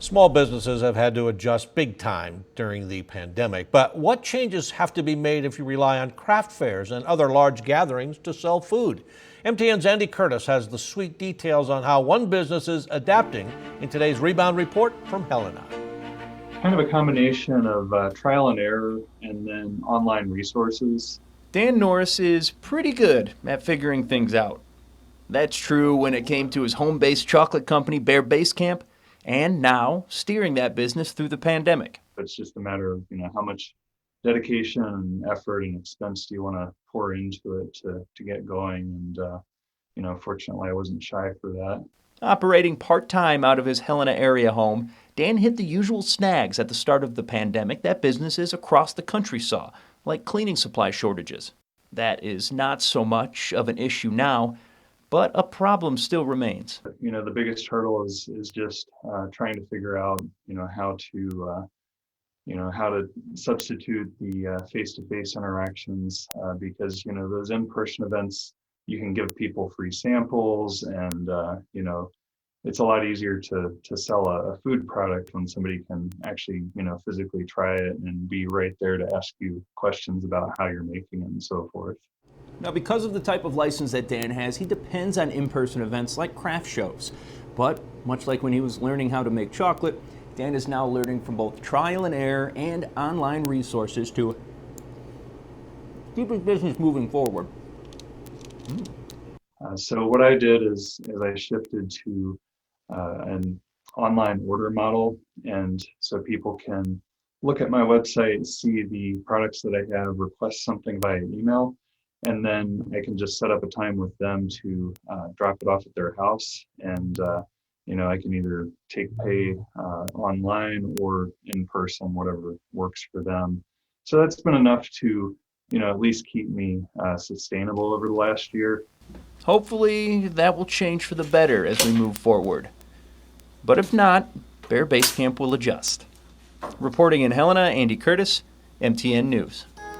Small businesses have had to adjust big time during the pandemic. But what changes have to be made if you rely on craft fairs and other large gatherings to sell food? MTN's Andy Curtis has the sweet details on how one business is adapting in today's Rebound Report from Helena. Kind of a combination of trial and error and then online resources. Dan Norris is pretty good at figuring things out. That's true when it came to his home-based chocolate company, Bear Base Camp, and now steering that business through the pandemic. It's just a matter of, how much dedication and effort and expense do you want to pour into it to get going. And, fortunately, I wasn't shy for that. Operating part-time out of his Helena area home, Dan hit the usual snags at the start of the pandemic that businesses across the country saw, like cleaning supply shortages. That is not so much of an issue now, but a problem still remains. The biggest hurdle is just trying to figure out, how to substitute the face-to-face interactions because, those in-person events, you can give people free samples and, it's a lot easier to sell a food product when somebody can actually, physically try it and be right there to ask you questions about how you're making it and so forth. Now, because of the type of license that Dan has, he depends on in-person events like craft shows. But much like when he was learning how to make chocolate, Dan is now learning from both trial and error and online resources to keep his business moving forward. So what I did is I shifted to an online order model, and so people can look at my website, see the products that I have, request something via email, and then I can just set up a time with them to drop it off at their house. And, I can either take pay online or in person, whatever works for them. So that's been enough to, at least keep me sustainable over the last year. Hopefully that will change for the better as we move forward. But if not, Bear Base Camp will adjust. Reporting in Helena, Andy Curtis, MTN News.